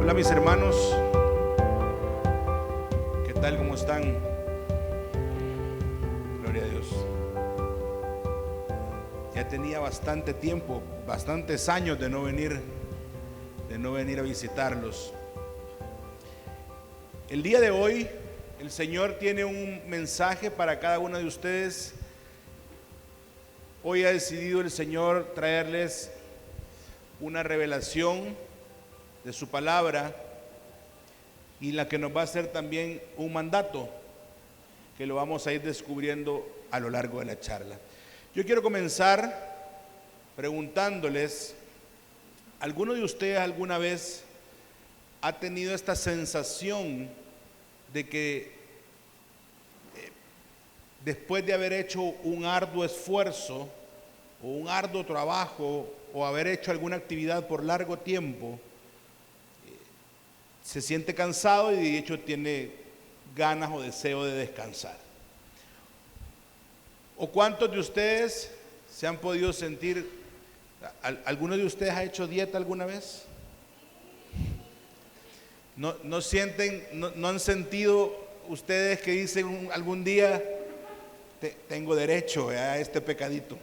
Hola mis hermanos, ¿qué tal? ¿Cómo están? Gloria a Dios. Ya tenía bastante tiempo, bastantes años de no venir a visitarlos. El día de hoy el Señor tiene un mensaje para cada uno de ustedes. Hoy ha decidido el Señor traerles una revelación de su palabra y la que nos va a hacer también un mandato que lo vamos a ir descubriendo a lo largo de la charla. Yo quiero comenzar preguntándoles, ¿alguno de ustedes alguna vez ha tenido esta sensación de que después de haber hecho un arduo esfuerzo o un arduo trabajo o haber hecho alguna actividad por largo tiempo, se siente cansado y de hecho tiene ganas o deseo de descansar? ¿O cuántos de ustedes se han podido sentir, alguno de ustedes ha hecho dieta alguna vez? ¿No sienten, no han sentido ustedes que dicen algún día, tengo derecho a este pecadito?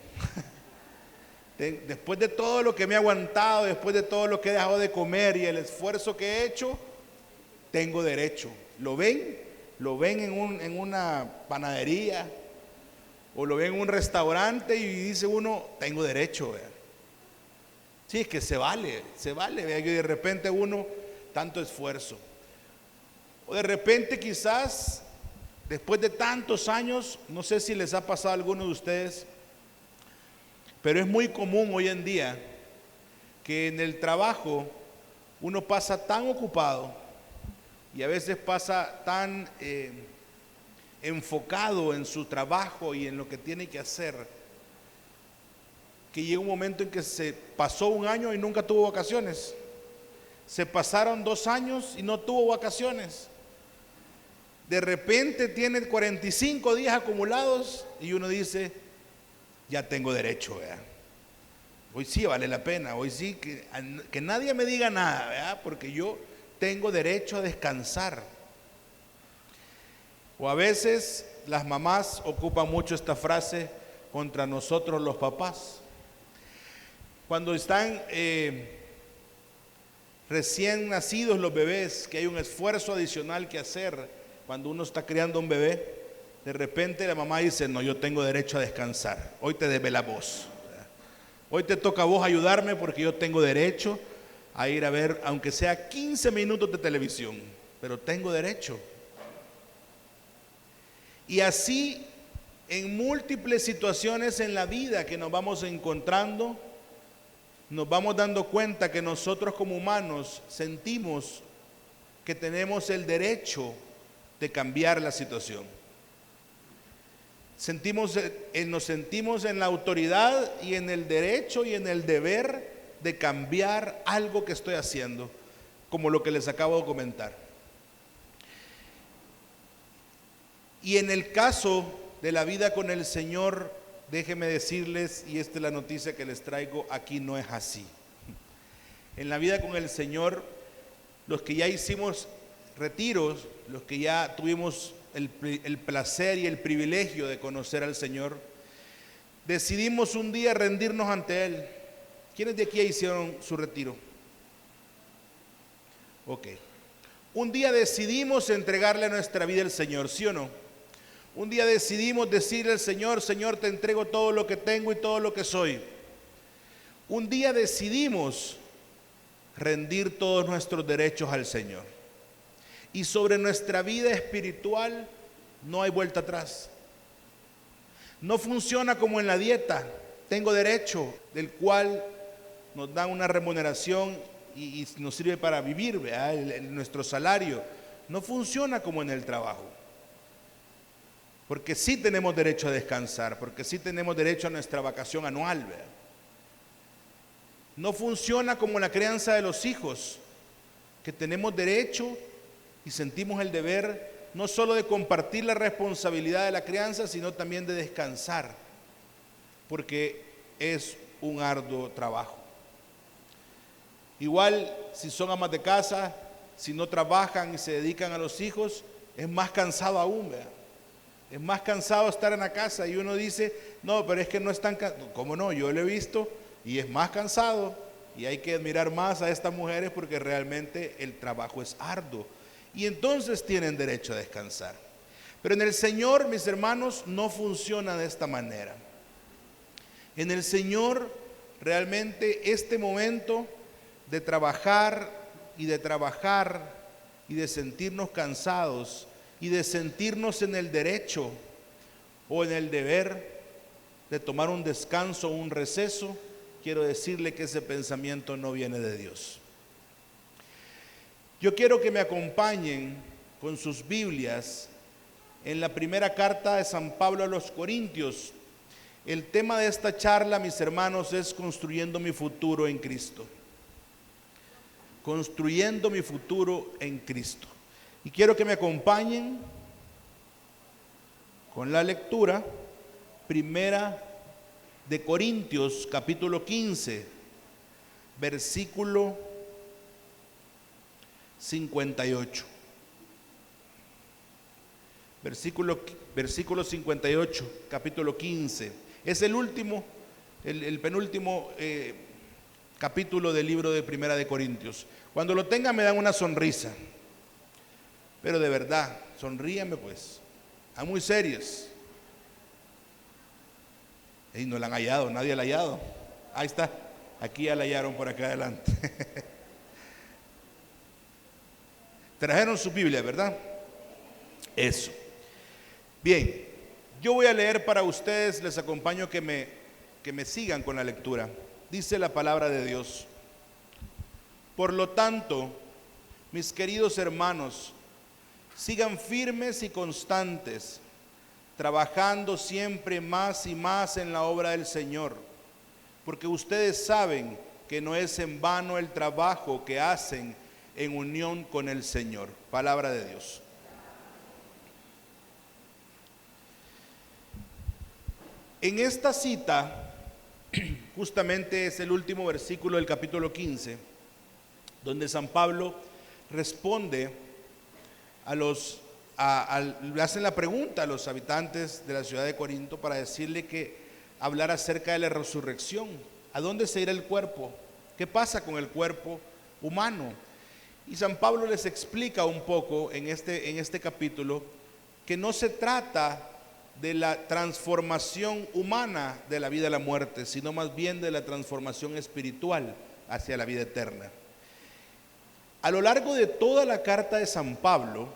Después de todo lo que me he aguantado, después de todo lo que he dejado de comer y el esfuerzo que he hecho, tengo derecho. ¿Lo ven? ¿Lo ven en una panadería? ¿O lo ven en un restaurante y dice uno, tengo derecho? Sí, es que se vale, vea, que de repente uno, tanto esfuerzo. O de repente quizás, después de tantos años, no sé si les ha pasado a alguno de ustedes, pero es muy común hoy en día que en el trabajo uno pasa tan ocupado y a veces pasa tan enfocado en su trabajo y en lo que tiene que hacer, que llega un momento en que se pasó un año y nunca tuvo vacaciones. Se pasaron 2 años y no tuvo vacaciones. De repente tiene 45 días acumulados y uno dice, ya tengo derecho, ¿verdad? Hoy sí vale la pena, hoy sí que nadie me diga nada, ¿verdad? Porque yo tengo derecho a descansar. O a veces las mamás ocupan mucho esta frase contra nosotros los papás. Cuando están recién nacidos los bebés, que hay un esfuerzo adicional que hacer cuando uno está criando un bebé, de repente la mamá dice, no, yo tengo derecho a descansar, hoy te debe la voz. Hoy te toca a vos ayudarme porque yo tengo derecho a ir a ver, aunque sea 15 minutos de televisión, pero tengo derecho. Y así, en múltiples situaciones en la vida que nos vamos encontrando, nos vamos dando cuenta que nosotros como humanos sentimos que tenemos el derecho de cambiar la situación. Nos sentimos en la autoridad y en el derecho y en el deber de cambiar algo que estoy haciendo, como lo que les acabo de comentar. Y en el caso de la vida con el Señor, déjenme decirles, y esta es la noticia que les traigo, aquí no es así. En la vida con el Señor, los que ya hicimos retiros, los que ya tuvimos el placer y el privilegio de conocer al Señor, decidimos un día rendirnos ante Él. ¿Quiénes de aquí hicieron su retiro? Ok. Un día decidimos entregarle nuestra vida al Señor, ¿sí o no? Un día decidimos decirle al Señor, Señor, te entrego todo lo que tengo y todo lo que soy. Un día decidimos rendir todos nuestros derechos al Señor. Y sobre nuestra vida espiritual no hay vuelta atrás. No funciona como en la dieta. Tengo derecho, del cual nos dan una remuneración y nos sirve para vivir, ¿verdad? Nuestro salario. No funciona como en el trabajo. Porque sí tenemos derecho a descansar, porque sí tenemos derecho a nuestra vacación anual, ¿verdad? No funciona como la crianza de los hijos, que tenemos derecho y sentimos el deber no solo de compartir la responsabilidad de la crianza, sino también de descansar, porque es un arduo trabajo. Igual, si son amas de casa, si no trabajan y se dedican a los hijos, es más cansado aún, ¿verdad? Es más cansado estar en la casa y uno dice, no, pero es que no es tan cansado. ¿Cómo no? Yo lo he visto y es más cansado y hay que admirar más a estas mujeres porque realmente el trabajo es arduo y entonces tienen derecho a descansar. Pero en el Señor, mis hermanos, no funciona de esta manera. En el Señor realmente este momento de trabajar y de sentirnos cansados y de sentirnos en el derecho o en el deber de tomar un descanso o un receso, quiero decirle que ese pensamiento no viene de Dios. Yo quiero que me acompañen con sus Biblias en la primera carta de San Pablo a los Corintios. El tema de esta charla, mis hermanos, es construyendo mi futuro en Cristo. Construyendo mi futuro en Cristo. Y quiero que me acompañen con la lectura, primera de Corintios, capítulo 15, versículo 58. Versículo 58, capítulo 15. Es el último, el penúltimo capítulo del libro de Primera de Corintios. Cuando lo tengan me dan una sonrisa. Pero de verdad, sonríame pues. Están muy serios. Y no la han hallado, nadie la ha hallado. Ahí está, aquí ya la hallaron por acá adelante. Trajeron su Biblia, ¿verdad? Eso. Bien, yo voy a leer para ustedes, les acompaño que me sigan con la lectura. Dice la palabra de Dios. Por lo tanto, mis queridos hermanos, sigan firmes y constantes, trabajando siempre más y más en la obra del Señor, porque ustedes saben que no es en vano el trabajo que hacen en unión con el Señor. Palabra de Dios. En esta cita, justamente es el último versículo del capítulo 15, donde San Pablo responde le hacen la pregunta a los habitantes de la ciudad de Corinto para decirle que hablar acerca de la resurrección. ¿A dónde se irá el cuerpo? ¿Qué pasa con el cuerpo humano? Y San Pablo les explica un poco en este capítulo que no se trata de la transformación humana de la vida a la muerte, sino más bien de la transformación espiritual hacia la vida eterna. A lo largo de toda la carta de San Pablo,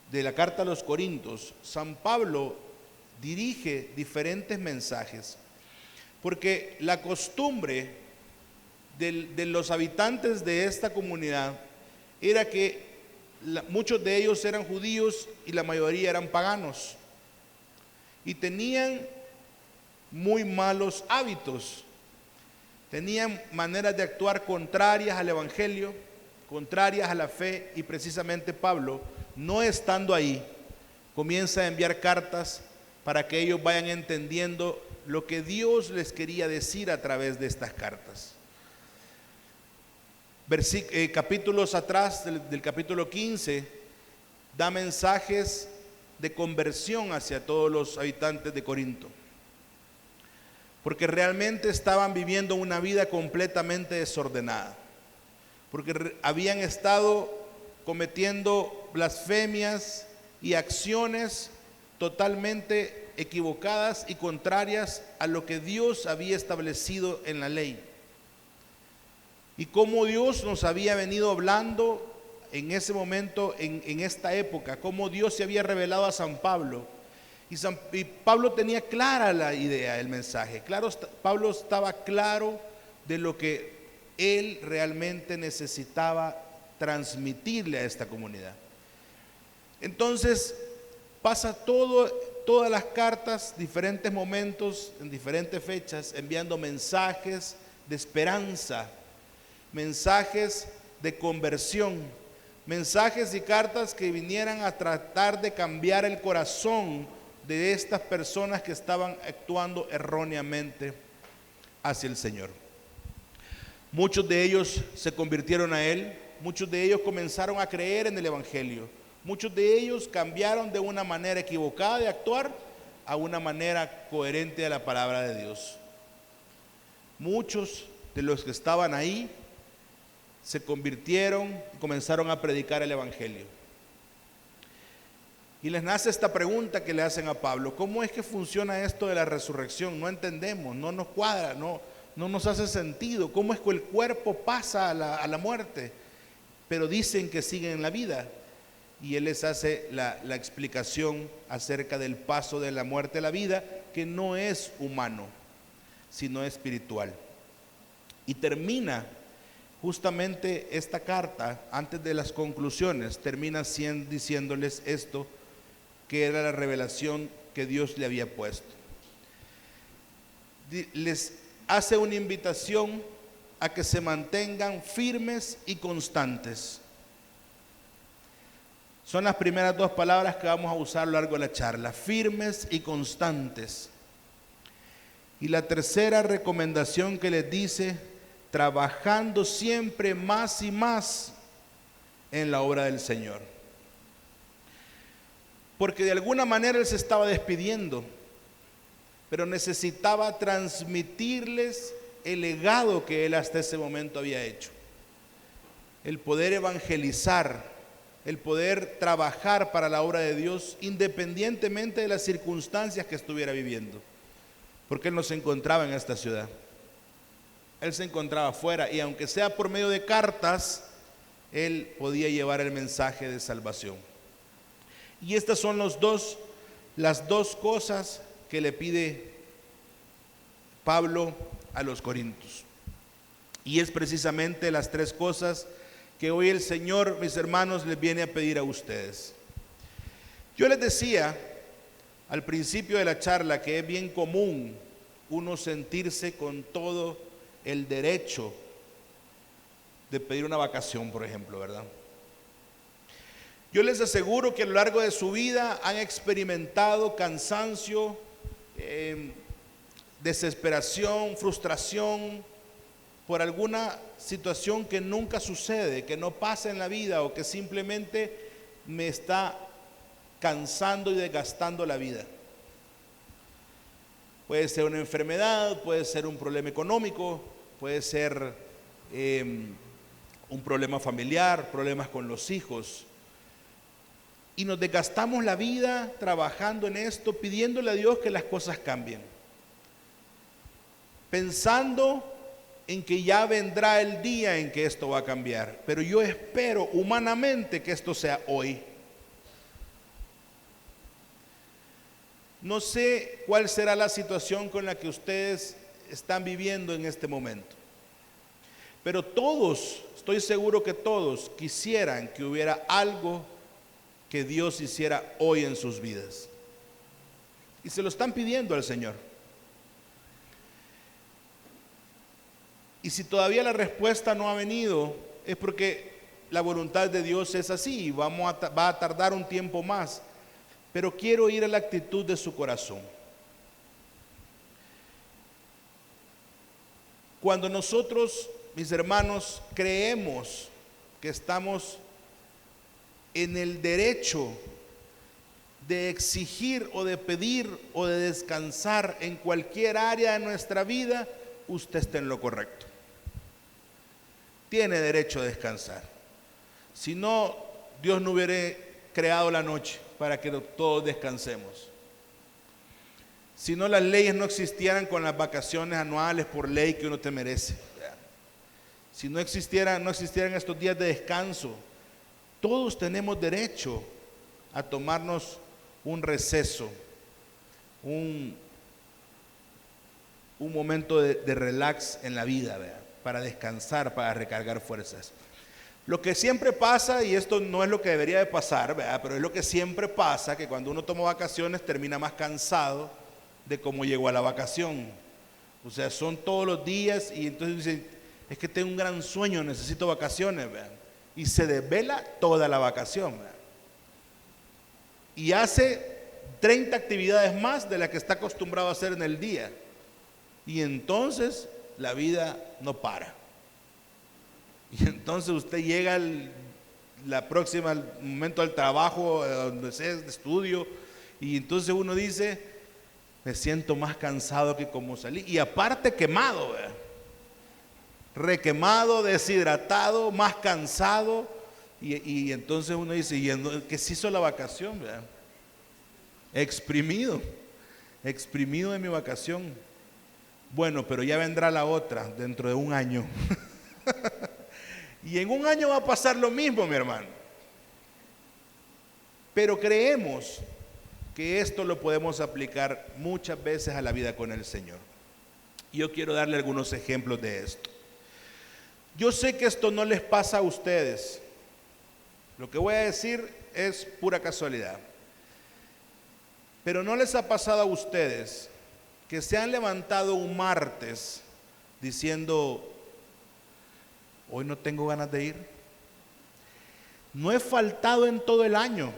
de la carta a los Corintios, San Pablo dirige diferentes mensajes, porque la costumbre de los habitantes de esta comunidad era que muchos de ellos eran judíos y la mayoría eran paganos, y tenían muy malos hábitos, tenían maneras de actuar contrarias al evangelio, contrarias a la fe, y precisamente Pablo, no estando ahí, comienza a enviar cartas para que ellos vayan entendiendo lo que Dios les quería decir a través de estas cartas. Capítulos atrás del capítulo 15 da mensajes de conversión hacia todos los habitantes de Corinto, porque realmente estaban viviendo una vida completamente desordenada, porque habían estado cometiendo blasfemias y acciones totalmente equivocadas y contrarias a lo que Dios había establecido en la ley, y cómo Dios nos había venido hablando en ese momento, en esta época, cómo Dios se había revelado a San Pablo. Y Pablo tenía clara la idea, el mensaje. Pablo estaba claro de lo que él realmente necesitaba transmitirle a esta comunidad. Entonces pasa todas las cartas, diferentes momentos, en diferentes fechas, enviando mensajes de esperanza, mensajes de conversión, mensajes y cartas que vinieran a tratar de cambiar el corazón de estas personas que estaban actuando erróneamente hacia el Señor. Muchos de ellos se convirtieron a Él, muchos de ellos comenzaron a creer en el Evangelio. Muchos de ellos cambiaron de una manera equivocada de actuar a una manera coherente a la palabra de Dios. Muchos de los que estaban ahí se convirtieron y comenzaron a predicar el Evangelio. Y les nace esta pregunta que le hacen a Pablo: ¿cómo es que funciona esto de la resurrección? No entendemos, no nos cuadra, no nos hace sentido. ¿Cómo es que el cuerpo pasa a la muerte, pero dicen que siguen en la vida? Y él les hace la explicación acerca del paso de la muerte a la vida, que no es humano, sino espiritual. Y termina justamente esta carta, antes de las conclusiones, termina diciéndoles esto, que era la revelación que Dios le había puesto. Les hace una invitación a que se mantengan firmes y constantes. Son las primeras dos palabras que vamos a usar a lo largo de la charla: firmes y constantes. Y la tercera recomendación que les dice: trabajando siempre más y más en la obra del Señor. Porque de alguna manera él se estaba despidiendo, pero necesitaba transmitirles el legado que él hasta ese momento había hecho. El poder evangelizar, el poder trabajar para la obra de Dios independientemente de las circunstancias que estuviera viviendo. Porque él no se encontraba en esta ciudad. Él se encontraba afuera, y aunque sea por medio de cartas, él podía llevar el mensaje de salvación. Y estas son las dos cosas que le pide Pablo a los corintios. Y es precisamente las tres cosas que hoy el Señor, mis hermanos, les viene a pedir a ustedes. Yo les decía al principio de la charla que es bien común uno sentirse con todo el derecho de pedir una vacación, por ejemplo, ¿verdad? Yo les aseguro que a lo largo de su vida han experimentado cansancio, desesperación, frustración por alguna situación que nunca sucede, que no pasa en la vida, o que simplemente me está cansando y desgastando la vida. Puede ser una enfermedad, puede ser un problema económico, puede ser un problema familiar, problemas con los hijos. Y nos desgastamos la vida trabajando en esto, pidiéndole a Dios que las cosas cambien, pensando en que ya vendrá el día en que esto va a cambiar. Pero yo espero humanamente que esto sea hoy. No sé cuál será la situación con la que ustedes están viviendo en este momento, pero todos, estoy seguro que todos quisieran que hubiera algo que Dios hiciera hoy en sus vidas, y se lo están pidiendo al Señor. Y si todavía la respuesta no ha venido, es porque la voluntad de Dios es así, va a tardar un tiempo más. Pero quiero ir a la actitud de su corazón. Cuando nosotros, mis hermanos, creemos que estamos en el derecho de exigir o de pedir o de descansar en cualquier área de nuestra vida, usted está en lo correcto. Tiene derecho a descansar. Si no, Dios no hubiera creado la noche para que todos descansemos. Si no, las leyes no existieran con las vacaciones anuales por ley que uno te merece. Si no existieran estos días de descanso, todos tenemos derecho a tomarnos un receso, un momento de relax en la vida, ¿verdad? Para descansar, para recargar fuerzas. Lo que siempre pasa, y esto no es lo que debería de pasar, ¿verdad?, pero es lo que siempre pasa, que cuando uno toma vacaciones termina más cansado de cómo llegó a la vacación. O sea, son todos los días, y entonces dicen: es que tengo un gran sueño, necesito vacaciones, ¿verdad? Y se desvela toda la vacación, ¿verdad? Y hace 30 actividades más de las que está acostumbrado a hacer en el día. Y entonces la vida no para. Y entonces usted llega la próxima, al momento del trabajo, donde sea de estudio, y entonces uno dice, me siento más cansado que como salí. Y aparte quemado, ¿verdad? Requemado, deshidratado, más cansado. Y entonces uno dice, ¿qué se hizo la vacación? ¿Verdad? Exprimido de mi vacación. Bueno, pero ya vendrá la otra dentro de un año. Y en un año va a pasar lo mismo, mi hermano. Pero creemos que esto lo podemos aplicar muchas veces a la vida con el Señor. Yo quiero darle algunos ejemplos de esto. Yo sé que esto no les pasa a ustedes. Lo que voy a decir es pura casualidad. Pero ¿no les ha pasado a ustedes que se han levantado un martes diciendo, hoy no tengo ganas de ir? No he faltado en todo el año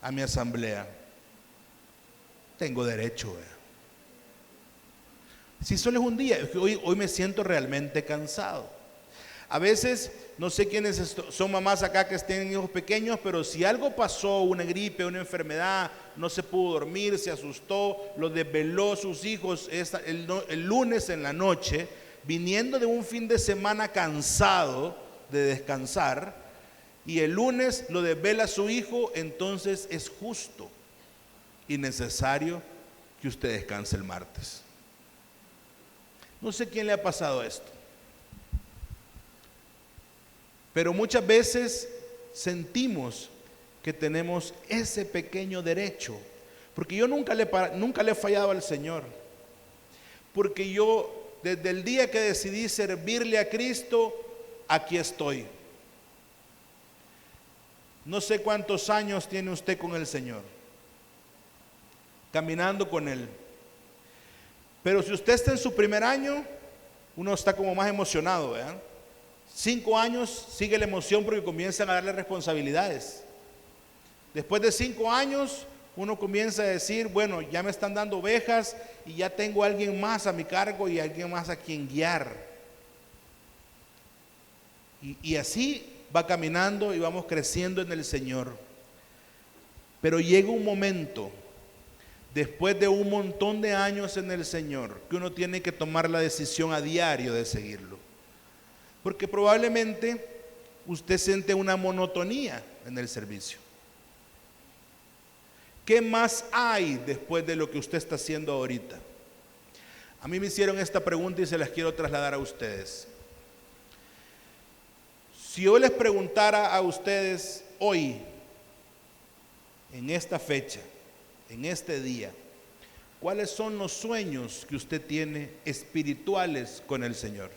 a mi asamblea. Tengo derecho. Si solo es un día, hoy me siento realmente cansado. A veces, no sé quiénes son mamás acá que tienen hijos pequeños, pero si algo pasó, una gripe, una enfermedad, no se pudo dormir, se asustó, lo desveló sus hijos el lunes en la noche, viniendo de un fin de semana cansado de descansar, y el lunes lo desvela su hijo, entonces es justo y necesario que usted descanse el martes. No sé quién le ha pasado esto, pero muchas veces sentimos que tenemos ese pequeño derecho, porque yo nunca le he fallado al Señor, porque yo desde el día que decidí servirle a Cristo, aquí estoy. No sé cuántos años tiene usted con el Señor, caminando con Él. Pero si usted está en su primer año, uno está como más emocionado, ¿verdad? 5 años sigue la emoción porque comienzan a darle responsabilidades. Después de 5 años, uno comienza a decir, bueno, ya me están dando ovejas y ya tengo a alguien más a mi cargo y a alguien más a quien guiar. Y así va caminando y vamos creciendo en el Señor. Pero llega un momento, después de un montón de años en el Señor, que uno tiene que tomar la decisión a diario de seguirlo. Porque probablemente usted siente una monotonía en el servicio. ¿Qué más hay después de lo que usted está haciendo ahorita? A mí me hicieron esta pregunta y se las quiero trasladar a ustedes. Si yo les preguntara a ustedes hoy, en esta fecha, en este día, ¿cuáles son los sueños que usted tiene espirituales con el Señor?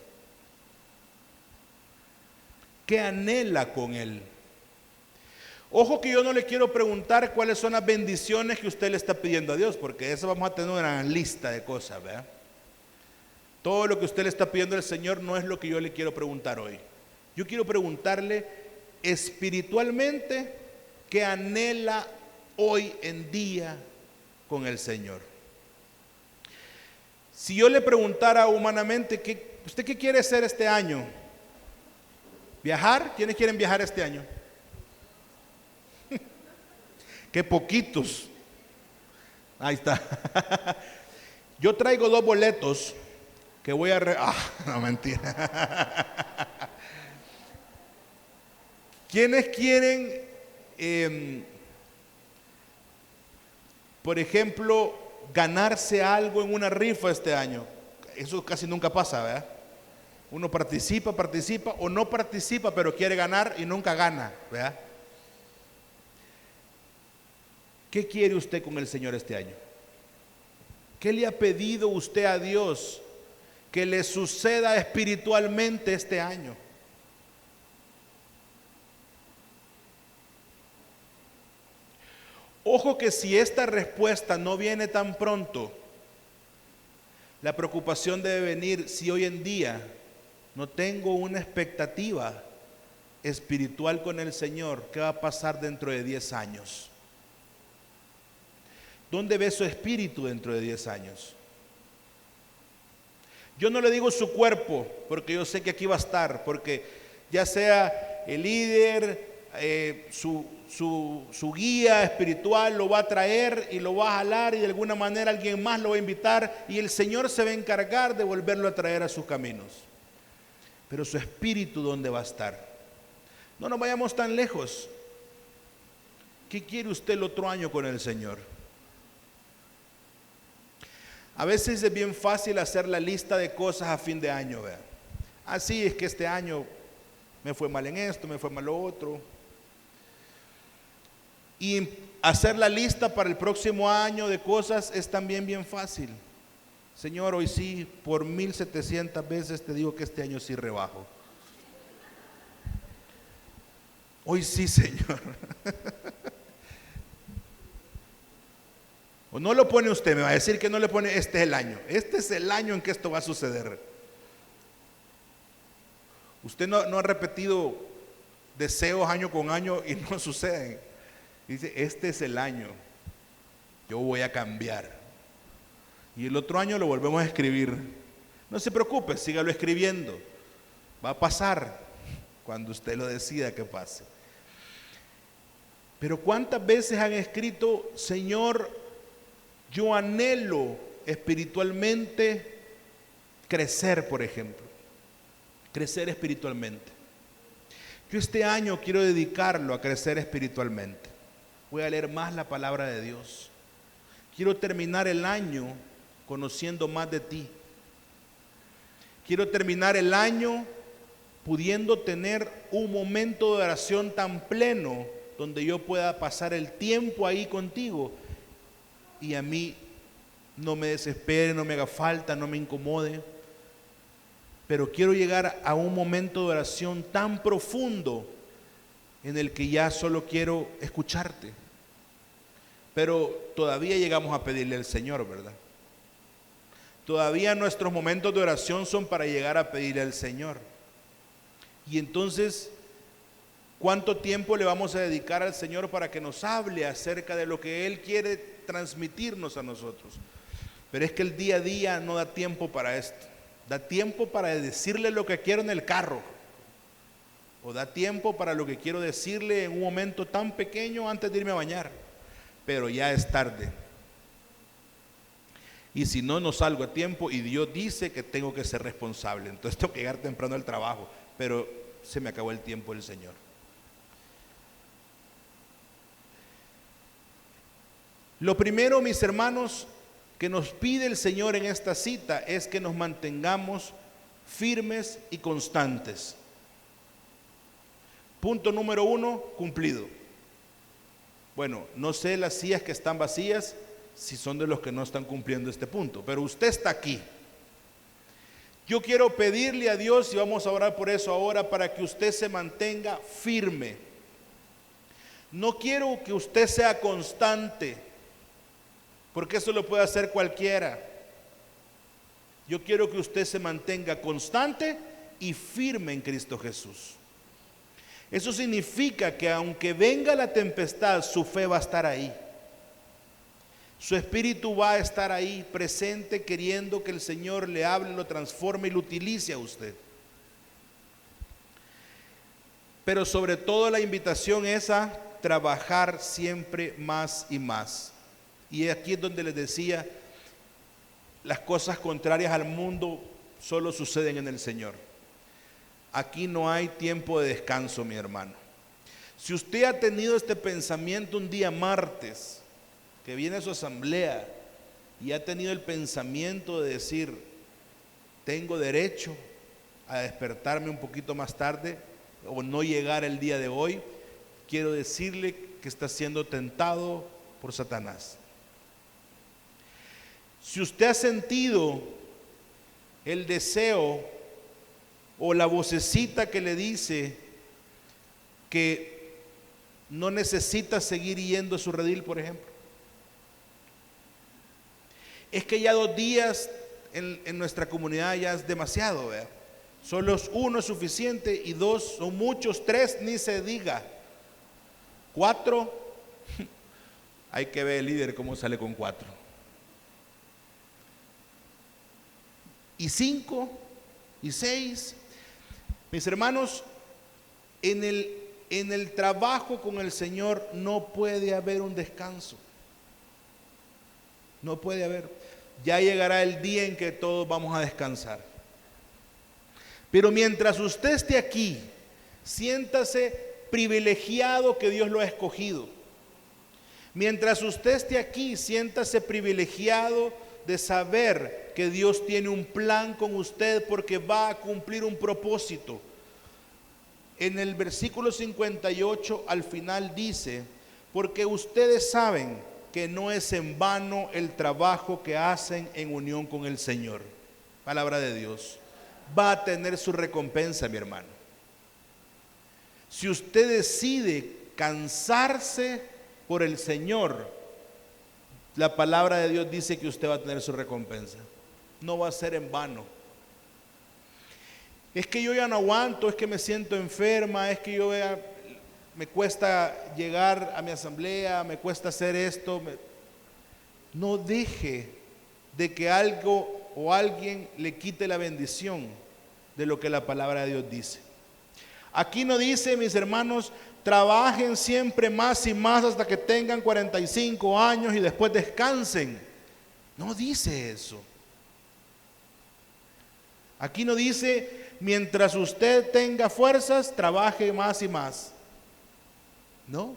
¿Qué anhela con Él? Ojo que yo no le quiero preguntar cuáles son las bendiciones que usted le está pidiendo a Dios, porque eso vamos a tener una lista de cosas, ¿verdad? Todo lo que usted le está pidiendo al Señor no es lo que yo le quiero preguntar hoy. Yo quiero preguntarle espiritualmente qué anhela hoy en día con el Señor. Si yo le preguntara humanamente, ¿usted qué quiere hacer este año? ¿Viajar? ¿Quiénes quieren viajar este año? ¡Qué poquitos! Ahí está. Yo traigo 2 boletos que voy a... no, mentira. ¿Quiénes quieren, por ejemplo, ganarse algo en una rifa este año? Eso casi nunca pasa, ¿verdad? Uno participa o no participa, pero quiere ganar y nunca gana, ¿verdad? ¿Qué quiere usted con el Señor este año? ¿Qué le ha pedido usted a Dios que le suceda espiritualmente este año? Ojo que si esta respuesta no viene tan pronto, la preocupación debe venir si hoy en día no tengo una expectativa espiritual con el Señor. ¿Qué va a pasar dentro de 10 años? ¿Dónde ve su espíritu dentro de 10 años? Yo no le digo su cuerpo, porque yo sé que aquí va a estar, porque ya sea el líder, su guía espiritual lo va a traer y lo va a jalar, y de alguna manera alguien más lo va a invitar, y el Señor se va a encargar de volverlo a traer a sus caminos. Pero su espíritu, ¿dónde va a estar? No nos vayamos tan lejos. ¿Qué quiere usted el otro año con el Señor? A veces es bien fácil hacer la lista de cosas a fin de año, ¿verdad? Así es que este año me fue mal en esto, me fue mal lo otro. Y hacer la lista para el próximo año de cosas es también bien fácil. Señor, hoy sí, por 1700 veces te digo que este año sí rebajo. Hoy sí, Señor. O no lo pone usted, me va a decir que no le pone, este es el año. Este es el año en que esto va a suceder. Usted no ha repetido deseos año con año y no suceden. Dice, este es el año. Yo voy a cambiar. Y el otro año lo volvemos a escribir. No se preocupe, sígalo escribiendo. Va a pasar cuando usted lo decida que pase. Pero ¿cuántas veces han escrito, Señor, yo anhelo espiritualmente crecer, por ejemplo? Crecer espiritualmente. Yo este año quiero dedicarlo a crecer espiritualmente. Voy a leer más la palabra de Dios. Quiero terminar el año conociendo más de ti. Quiero terminar el año pudiendo tener un momento de oración tan pleno donde yo pueda pasar el tiempo ahí contigo y a mí no me desespere, no me haga falta, no me incomode. Pero quiero llegar a un momento de oración tan profundo en el que ya solo quiero escucharte. Pero todavía llegamos a pedirle al Señor, ¿verdad? Todavía nuestros momentos de oración son para llegar a pedirle al Señor. Y entonces, ¿cuánto tiempo le vamos a dedicar al Señor para que nos hable acerca de lo que Él quiere transmitirnos a nosotros? Pero es que el día a día no da tiempo para esto. Da tiempo para decirle lo que quiero en el carro. O da tiempo para lo que quiero decirle en un momento tan pequeño antes de irme a bañar. Pero ya es tarde. Y si no, no salgo a tiempo y Dios dice que tengo que ser responsable. Entonces tengo que llegar temprano al trabajo. Pero se me acabó el tiempo del Señor. Lo primero, mis hermanos, que nos pide el Señor en esta cita es que nos mantengamos firmes y constantes. Punto número 1, cumplido. Bueno, no sé las sillas que están vacías si son de los que no están cumpliendo este punto, pero usted está aquí. Yo quiero pedirle a Dios, y vamos a orar por eso ahora, para que usted se mantenga firme. No quiero que usted sea constante, porque eso lo puede hacer cualquiera. Yo quiero que usted se mantenga constante y firme en Cristo Jesús. Eso significa que aunque venga la tempestad, su fe va a estar ahí. Su espíritu va a estar ahí presente, queriendo que el Señor le hable, lo transforme y lo utilice a usted. Pero sobre todo la invitación es a trabajar siempre más y más. Y aquí es donde les decía, las cosas contrarias al mundo solo suceden en el Señor. Aquí no hay tiempo de descanso, mi hermano. Si usted ha tenido este pensamiento un día martes, que viene a su asamblea, y ha tenido el pensamiento de decir, tengo derecho a despertarme un poquito más tarde, o no llegar el día de hoy, quiero decirle que está siendo tentado por Satanás. Si usted ha sentido el deseo o la vocecita que le dice que no necesita seguir yendo a su redil, por ejemplo, es que ya 2 días en nuestra comunidad ya es demasiado, ¿verdad? Solo 1 es suficiente y 2 son muchos, 3 ni se diga, 4 hay que ver el líder cómo sale con 4, y 5 y 6. Mis hermanos, En el trabajo con el Señor no puede haber un descanso. No puede haber. Ya llegará el día en que todos vamos a descansar. Pero mientras usted esté aquí, siéntase privilegiado que Dios lo ha escogido. Mientras usted esté aquí, siéntase privilegiado de saber que Dios tiene un plan con usted porque va a cumplir un propósito. En el versículo 58 al final dice, porque ustedes saben que no es en vano el trabajo que hacen en unión con el Señor. Palabra de Dios. Va a tener su recompensa, mi hermano. Si usted decide cansarse por el Señor, la palabra de Dios dice que usted va a tener su recompensa. No va a ser en vano. Es que yo ya no aguanto, es que me siento enferma, es que me cuesta llegar a mi asamblea, me cuesta hacer esto. No deje de que algo o alguien le quite la bendición de lo que la palabra de Dios dice. Aquí no dice, mis hermanos, trabajen siempre más y más hasta que tengan 45 años y después descansen. No dice eso. Aquí no dice, mientras usted tenga fuerzas, trabaje más y más. No.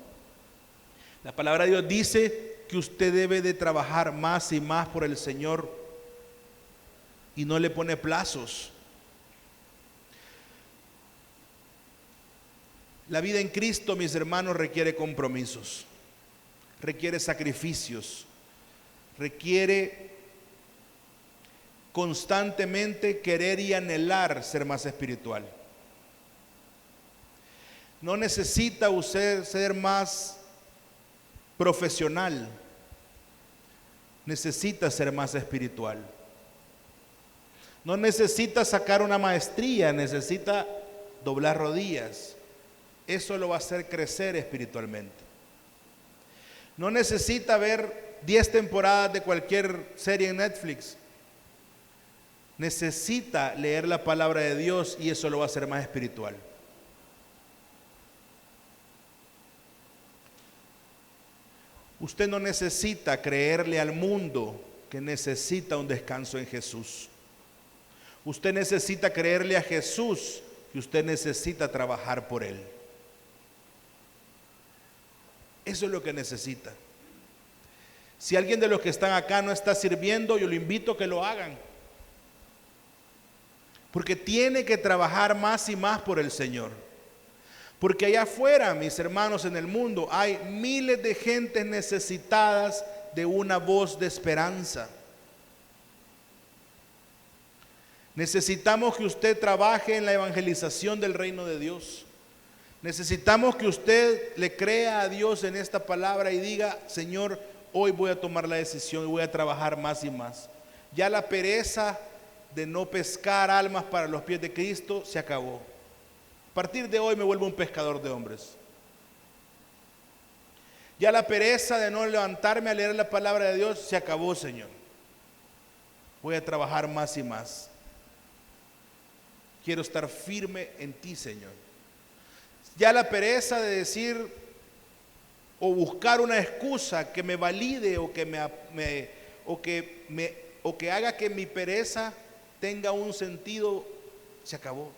La palabra de Dios dice que usted debe de trabajar más y más por el Señor y no le pone plazos. La vida en Cristo, mis hermanos, requiere compromisos, requiere sacrificios, requiere constantemente querer y anhelar ser más espiritual. No necesita usted ser más profesional, necesita ser más espiritual. No necesita sacar una maestría, necesita doblar rodillas. Eso lo va a hacer crecer espiritualmente. No necesita ver 10 temporadas de cualquier serie en Netflix. Necesita leer la palabra de Dios y eso lo va a hacer más espiritual. Usted no necesita creerle al mundo que necesita un descanso en Jesús. Usted necesita creerle a Jesús que usted necesita trabajar por Él. Eso es lo que necesita. Si alguien de los que están acá no está sirviendo, yo lo invito a que lo hagan. Porque tiene que trabajar más y más por el Señor. Porque allá afuera, mis hermanos, en el mundo, hay miles de gentes necesitadas de una voz de esperanza. Necesitamos que usted trabaje en la evangelización del reino de Dios. Necesitamos que usted le crea a Dios en esta palabra y diga, Señor, hoy voy a tomar la decisión y voy a trabajar más y más. Ya la pereza de no pescar almas para los pies de Cristo se acabó. A partir de hoy me vuelvo un pescador de hombres. Ya la pereza de no levantarme a leer la palabra de Dios se acabó, Señor. Voy a trabajar más y más. Quiero estar firme en ti, Señor. Ya la pereza de decir o buscar una excusa que me valide o que haga que mi pereza tenga un sentido, se acabó.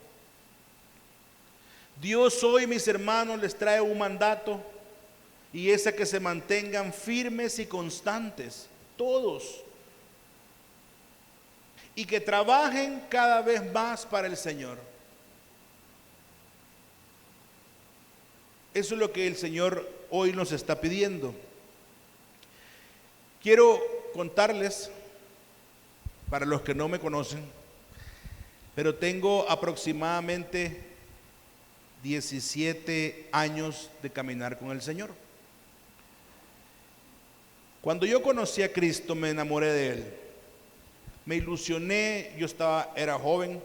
Dios hoy, mis hermanos, les trae un mandato y es a que se mantengan firmes y constantes, todos, y que trabajen cada vez más para el Señor. Eso es lo que el Señor hoy nos está pidiendo. Quiero contarles, para los que no me conocen, pero tengo aproximadamente 17 años de caminar con el Señor. Cuando yo conocí a Cristo, me enamoré de Él. Me ilusioné, era joven,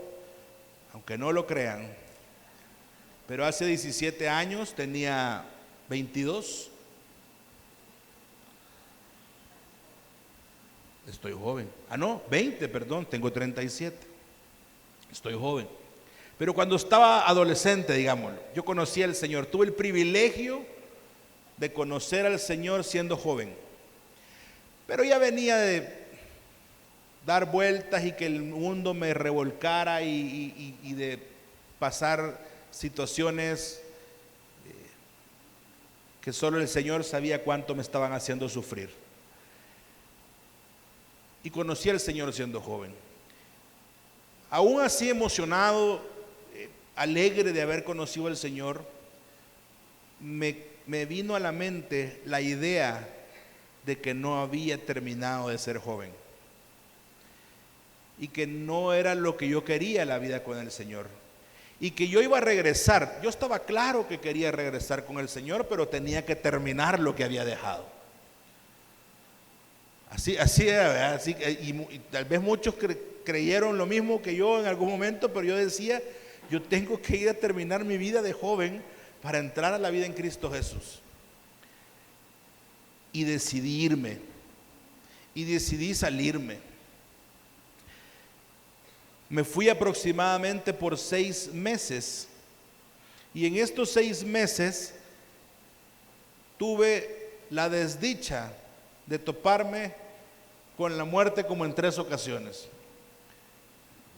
aunque no lo crean, pero hace 17 años tenía 22. Estoy joven. 20, perdón, tengo 37. Estoy joven. Pero cuando estaba adolescente, digámoslo, yo conocí al Señor. Tuve el privilegio de conocer al Señor siendo joven. Pero ya venía de dar vueltas y que el mundo me revolcara y de pasar situaciones que solo el Señor sabía cuánto me estaban haciendo sufrir. Y conocí al Señor siendo joven. Aún así emocionado, alegre de haber conocido al Señor, me vino a la mente la idea de que no había terminado de ser joven y que no era lo que yo quería la vida con el Señor y que yo iba a regresar. Yo estaba claro que quería regresar con el Señor, pero tenía que terminar lo que había dejado. Así era, ¿verdad? Así, y tal vez muchos creyeron lo mismo que yo en algún momento, pero yo decía, yo tengo que ir a terminar mi vida de joven para entrar a la vida en Cristo Jesús. Y decidí irme, y decidí salirme. Me fui aproximadamente por 6 meses, y en estos 6 meses tuve la desdicha de toparme con la muerte como en 3 ocasiones.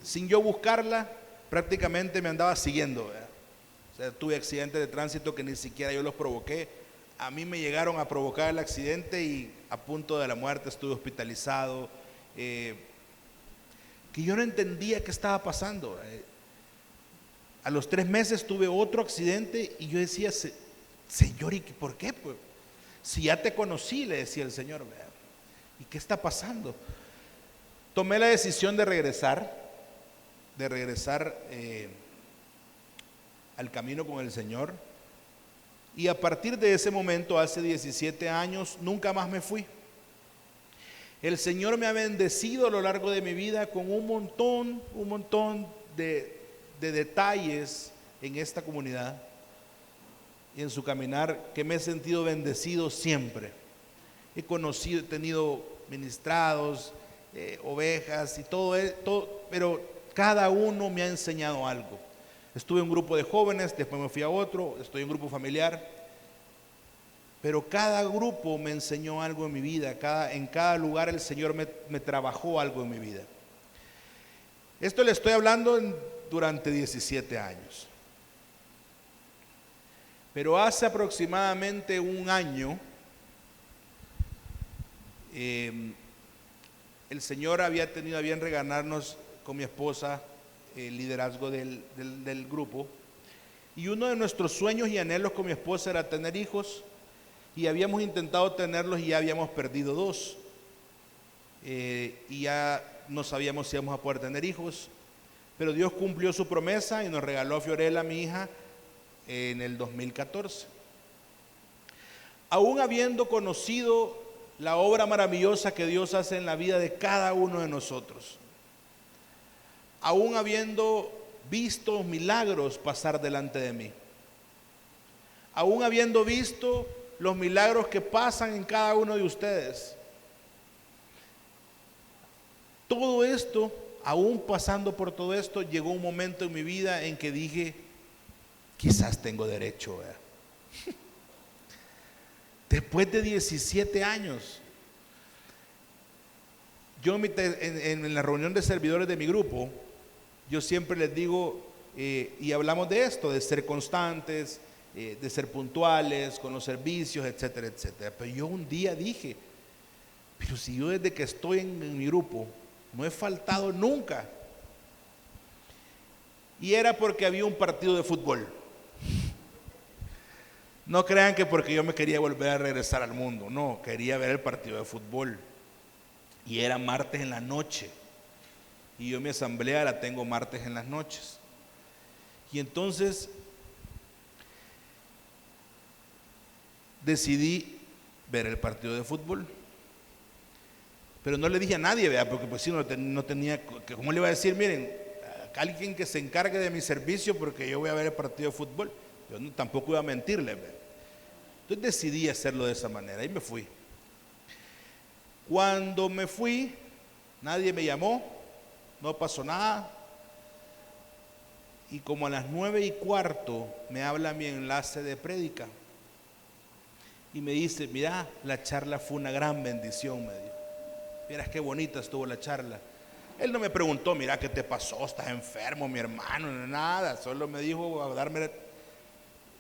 Sin yo buscarla, prácticamente me andaba siguiendo, ¿verdad? O sea, tuve accidentes de tránsito que ni siquiera yo los provoqué. A mí me llegaron a provocar el accidente y a punto de la muerte estuve hospitalizado. Que yo no entendía qué estaba pasando. A los 3 meses tuve otro accidente y yo decía, Señor, ¿y por qué? Pues, si ya te conocí, le decía el Señor, ¿verdad? ¿Y qué está pasando? Tomé la decisión de regresar al camino con el Señor, y a partir de ese momento, hace 17 años, nunca más me fui. El Señor me ha bendecido a lo largo de mi vida con un montón de detalles en esta comunidad y en su caminar, que me he sentido bendecido siempre. He tenido ministrados, ovejas y todo, pero cada uno me ha enseñado algo. Estuve en un grupo de jóvenes, después me fui a otro, estoy en un grupo familiar, pero cada grupo me enseñó algo en mi vida, en cada lugar el Señor me trabajó algo en mi vida. Esto le estoy hablando durante 17 años. Pero hace aproximadamente un año, el Señor había tenido a bien regalarnos con mi esposa el liderazgo del grupo, y uno de nuestros sueños y anhelos con mi esposa era tener hijos, y habíamos intentado tenerlos y ya habíamos perdido 2, y ya no sabíamos si íbamos a poder tener hijos, pero Dios cumplió su promesa y nos regaló a Fiorella, mi hija, en el 2014. Aún habiendo conocido la obra maravillosa que Dios hace en la vida de cada uno de nosotros, aún habiendo visto milagros pasar delante de mí, aún habiendo visto los milagros que pasan en cada uno de ustedes, todo esto, aún pasando por todo esto, llegó un momento en mi vida en que dije, quizás tengo derecho, ¿verdad? Después de 17 años, yo en la reunión de servidores de mi grupo, yo siempre les digo, y hablamos de esto, de ser constantes, de ser puntuales con los servicios, etcétera, etcétera. Pero yo un día dije, pero si yo desde que estoy en mi grupo no he faltado nunca. Y era porque había un partido de fútbol. No crean que porque yo me quería volver a regresar al mundo, no, quería ver el partido de fútbol. Y era martes en la noche. Y yo mi asamblea la tengo martes en las noches. Y entonces decidí ver el partido de fútbol. Pero no le dije a nadie, ¿verdad? Porque pues sí, no tenía, ¿cómo le iba a decir? Miren, a alguien que se encargue de mi servicio porque yo voy a ver el partido de fútbol. Yo tampoco iba a mentirle, ¿verdad? Entonces decidí hacerlo de esa manera y me fui. Cuando me fui, nadie me llamó, no pasó nada. Y como a las 9:15 me habla mi enlace de prédica y me dice, mira, la charla fue una gran bendición, me dijo. Vieras qué bonita estuvo la charla. Él no me preguntó, mira, ¿qué te pasó? ¿Estás enfermo, mi hermano? No, nada, solo me dijo a darme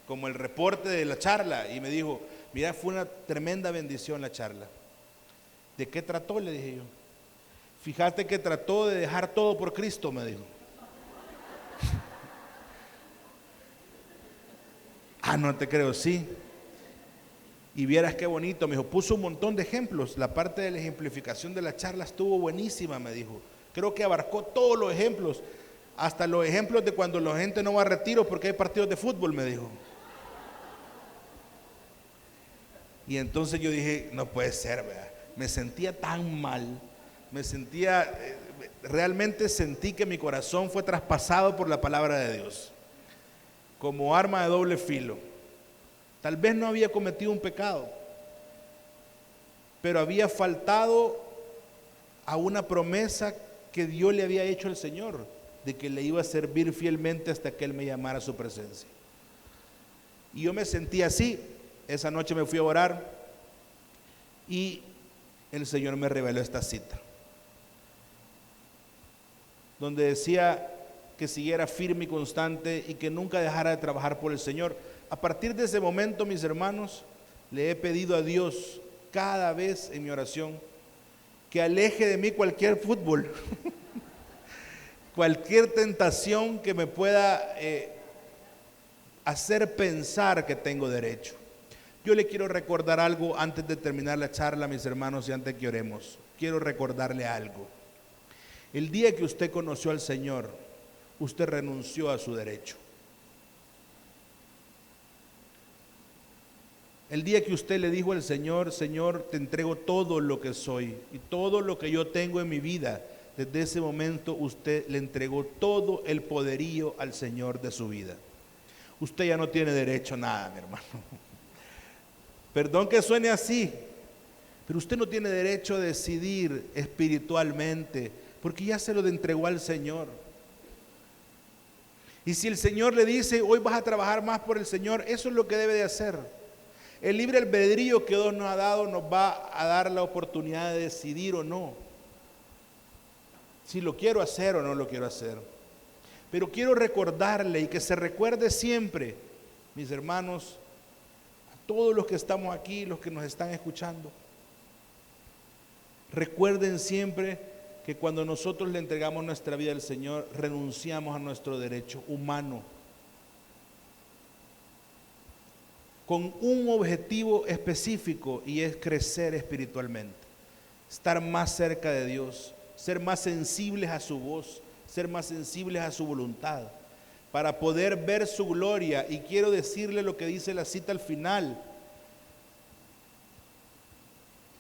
como el reporte de la charla y me dijo, mira, fue una tremenda bendición la charla. ¿De qué trató? Le dije yo. Fíjate que trató de dejar todo por Cristo, me dijo. Ah, no te creo, sí. Y vieras qué bonito, me dijo, puso un montón de ejemplos. La parte de la ejemplificación de la charla estuvo buenísima, me dijo. Creo que abarcó todos los ejemplos, hasta los ejemplos de cuando la gente no va a retiro porque hay partidos de fútbol, me dijo. Y entonces yo dije, no puede ser, ¿verdad? Me sentía tan mal, realmente sentí que mi corazón fue traspasado por la palabra de Dios, como arma de doble filo. Tal vez no había cometido un pecado, pero había faltado a una promesa que Dios le había hecho al Señor, de que le iba a servir fielmente hasta que Él me llamara a su presencia. Y yo me sentí así. Esa noche me fui a orar y el Señor me reveló esta cita, donde decía que siguiera firme y constante y que nunca dejara de trabajar por el Señor. A partir de ese momento, mis hermanos, le he pedido a Dios cada vez en mi oración que aleje de mí cualquier fútbol, cualquier tentación que me pueda hacer pensar que tengo derecho. Yo le quiero recordar algo antes de terminar la charla, mis hermanos, y antes que oremos. Quiero recordarle algo. El día que usted conoció al Señor, usted renunció a su derecho. El día que usted le dijo al Señor, Señor, te entrego todo lo que soy y todo lo que yo tengo en mi vida, desde ese momento usted le entregó todo el poderío al Señor de su vida. Usted ya no tiene derecho a nada, mi hermano. Perdón que suene así, pero usted no tiene derecho a decidir espiritualmente, porque ya se lo entregó al Señor. Y si el Señor le dice, hoy vas a trabajar más por el Señor, eso es lo que debe de hacer. El libre albedrío que Dios nos ha dado nos va a dar la oportunidad de decidir o no, si lo quiero hacer o no lo quiero hacer. Pero quiero recordarle y que se recuerde siempre, mis hermanos, a todos los que estamos aquí, los que nos están escuchando, recuerden siempre que cuando nosotros le entregamos nuestra vida al Señor, renunciamos a nuestro derecho humano, con un objetivo específico, y es crecer espiritualmente, estar más cerca de Dios, ser más sensibles a su voz, ser más sensibles a su voluntad, para poder ver su gloria. Y quiero decirle lo que dice la cita al final: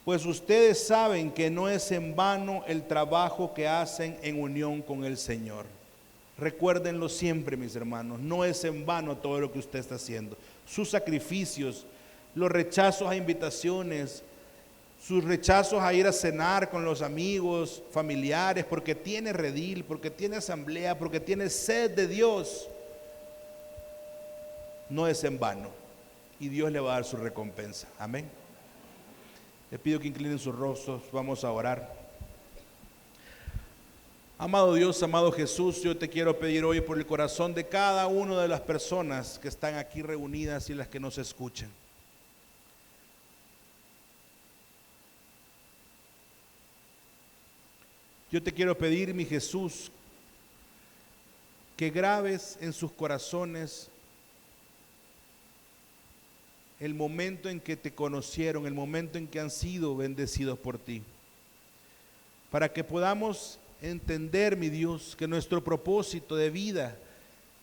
pues ustedes saben que no es en vano el trabajo que hacen en unión con el Señor. Recuérdenlo siempre, mis hermanos, no es en vano todo lo que usted está haciendo. Sus sacrificios, los rechazos a invitaciones, sus rechazos a ir a cenar con los amigos, familiares, porque tiene redil, porque tiene asamblea, porque tiene sed de Dios, no es en vano. Y Dios le va a dar su recompensa. Amén. Les pido que inclinen sus rostros, vamos a orar. Amado Dios, amado Jesús, yo te quiero pedir hoy por el corazón de cada una de las personas que están aquí reunidas y las que nos escuchan. Yo te quiero pedir, mi Jesús, que grabes en sus corazones el momento en que te conocieron, el momento en que han sido bendecidos por ti, para que podamos entender, mi Dios, que nuestro propósito de vida,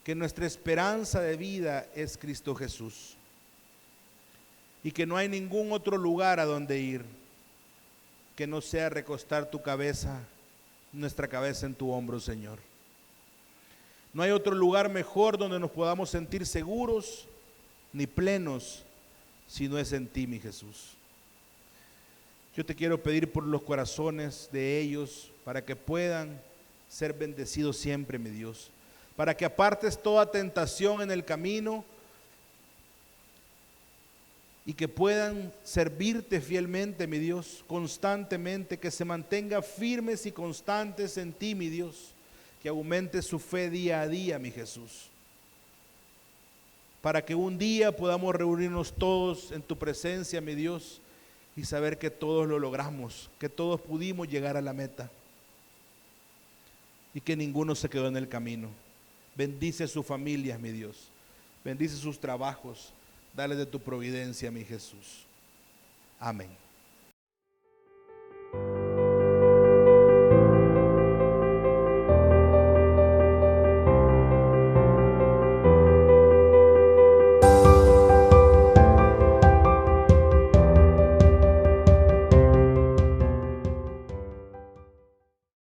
que nuestra esperanza de vida es Cristo Jesús, y que no hay ningún otro lugar a donde ir que no sea recostar tu cabeza, nuestra cabeza en tu hombro, Señor. No hay otro lugar mejor donde nos podamos sentir seguros ni plenos si no es en ti, mi Jesús. Yo te quiero pedir por los corazones de ellos para que puedan ser bendecidos siempre, mi Dios, para que apartes toda tentación en el camino y que puedan servirte fielmente, mi Dios, constantemente, que se mantengan firmes y constantes en ti, mi Dios, que aumente su fe día a día, mi Jesús, para que un día podamos reunirnos todos en tu presencia, mi Dios, y saber que todos lo logramos, que todos pudimos llegar a la meta y que ninguno se quedó en el camino. Bendice sus familias, mi Dios, bendice sus trabajos, dale de tu providencia, mi Jesús. Amén.